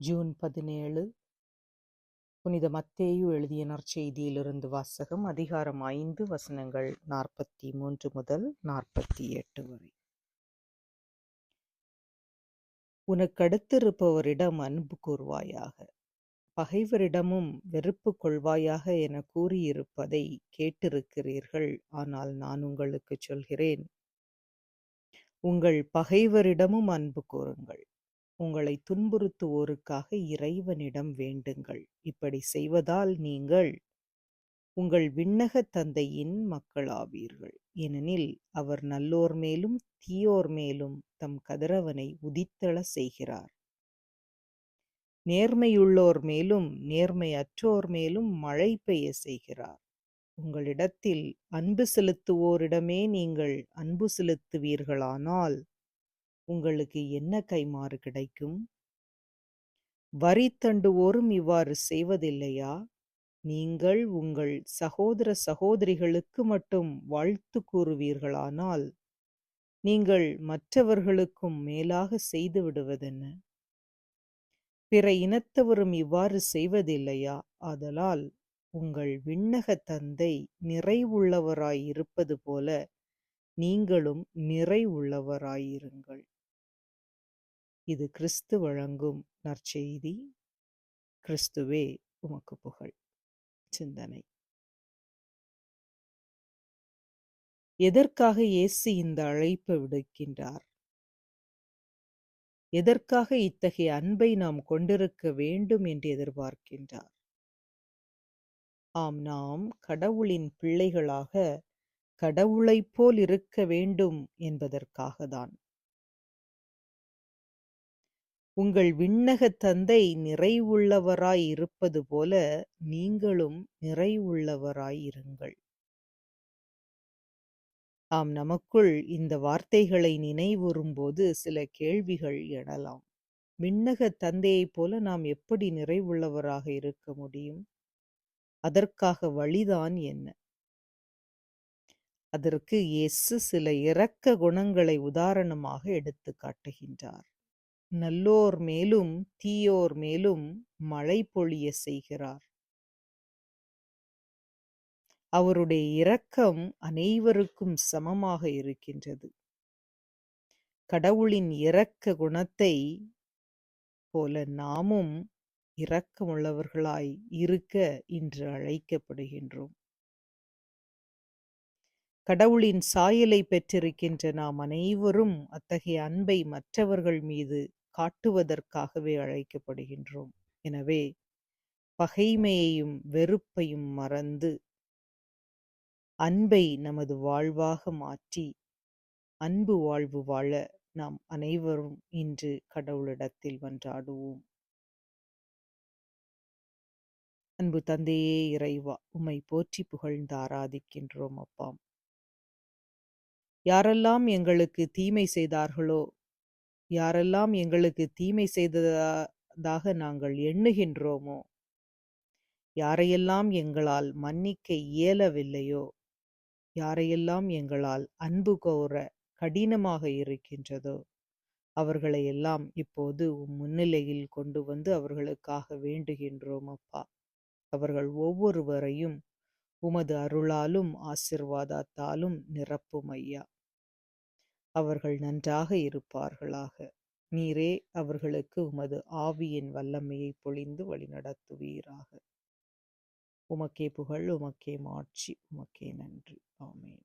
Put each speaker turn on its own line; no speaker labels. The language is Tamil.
ஜூன் 17 புனித மத்தேயு எழுதிய நற்செய்தியிலிருந்து வாசகம். அதிகாரம் 5 வசனங்கள் 43 முதல் 48 வரை. உனக்கடுத்திருப்பவரிடம் அன்பு கூர்வாயாக, பகைவரிடமும் வெறுப்பு கொள்வாயாக என கூறியிருப்பதை கேட்டிருக்கிறீர்கள். ஆனால் நான் உங்களுக்குச் சொல்கிறேன், உங்கள் பகைவரிடமும் அன்பு கூருங்கள். உங்களை துன்புறுத்துவோருக்காக இறைவனிடம் வேண்டுங்கள். இப்படி செய்வதால் நீங்கள் உங்கள் விண்ணக தந்தையின் மக்களாவீர்கள். ஏனெனில் அவர் நல்லோர் மேலும் தீயோர் மேலும் தம் கதிரவனை உதித்தெழ செய்கிறார். நேர்மையுள்ளோர் மேலும் நேர்மையற்றோர் மேலும் மழை பெய்ய செய்கிறார். உங்களிடத்தில் அன்பு செலுத்துவோரிடமே நீங்கள் அன்பு செலுத்துவீர்களானால் உங்களுக்கு என்ன கைமாறு கிடைக்கும்? வரி தண்டுவோரும் இவ்வாறு செய்வதில்லையா? நீங்கள் உங்கள் சகோதர சகோதரிகளுக்கு மட்டும் வாழ்த்து கூறுவீர்களானால் நீங்கள் மற்றவர்களுக்கும் மேலாக செய்து விடுவதென்ன? பிற இனத்தவரும் இவ்வாறு செய்வதில்லையா? ஆதலால் உங்கள் விண்ணக தந்தை நிறைவுள்ளவராயிருப்பது போல நீங்களும் நிறைவுள்ளவராயிருங்கள். இது கிறிஸ்து வழங்கும் நற்செய்தி. கிறிஸ்துவே உமக்கு புகழ். சிந்தனை. எதற்காக இயேசு இந்த அழைப்பு விடுக்கின்றார்? எதற்காக இத்தகைய அன்பை நாம் கொண்டிருக்க வேண்டும் என்று எதிர்பார்க்கின்றார்? ஆம், நாம் கடவுளின் பிள்ளைகளாக கடவுளைப் போல் இருக்க வேண்டும் என்பதற்காகத்தான். உங்கள் விண்ணக தந்தை நிறைவுள்ளவராய் இருப்பது போல நீங்களும் நிறைவுள்ளவராயிருங்கள். ஆம், நமக்குள் இந்த வார்த்தைகளை நினைவுறும்போது சில கேள்விகள் எழலாம். விண்ணக தந்தையைப் போல நாம் எப்படி நிறைவுள்ளவராக இருக்க முடியும்? அதற்காக வழிதான் என்ன? அதற்கு இயேசு சில இரக்க குணங்களை உதாரணமாக எடுத்து காட்டுகின்றார். நல்லோர் மேலும் தீயோர் மேலும் மழை பொழிய செய்கிறார். அவருடைய இரக்கம் அனைவருக்கும் சமமாக இருக்கின்றது. கடவுளின் இரக்க குணத்தை போல நாமும் இரக்கமுள்ளவர்களாய் இருக்க இன்று அழைக்கப்படுகின்றோம். கடவுளின் சாயலை பெற்றிருக்கின்ற நாம் அனைவரும் அத்தகைய அன்பை மற்றவர்கள் மீது காட்டுவதற்காகவே அழைக்கப்படுகின்றோம். எனவே பகைமையையும் வெறுப்பையும் மறந்து அன்பை நமது வாழ்வாக மாற்றி அன்பு வாழ்வு வாழ நாம் அனைவரும் இன்று கடவுளிடத்தில் மன்றாடுவோம். அன்பு தந்தையே இறைவா, உம்மை போற்றி புகழ்ந்து ஆராதிக்கின்றோம் அப்பா. யாரெல்லாம் எங்களுக்கு தீமை செய்தார்களோ, யாரெல்லாம் எங்களுக்கு தீமை செய்ததாக நாங்கள் எண்ணுகின்றோமோ, யாரையெல்லாம் எங்களால் மன்னிக்க இயலவில்லையோ, யாரையெல்லாம் எங்களால் அன்பு கோர கடினமாக இருக்கின்றதோ, அவர்களை எல்லாம் இப்போது முன்னிலையில் கொண்டு வந்து அவர்களுக்காக வேண்டுகின்றோம் அப்பா. அவர்கள் ஒவ்வொருவரையும் உமது அருளாலும் ஆசிர்வாதத்தாலும் நிரப்பும் ஐயா. அவர்கள் நன்றாக இருப்பார்களாக. நீரே அவர்களுக்கு உமது ஆவியின் வல்லமையை பொழிந்து வழிநடத்துவீராக. உமக்கே புகழ், உமக்கே மாட்சி, உமக்கே நன்றி. ஆமென்.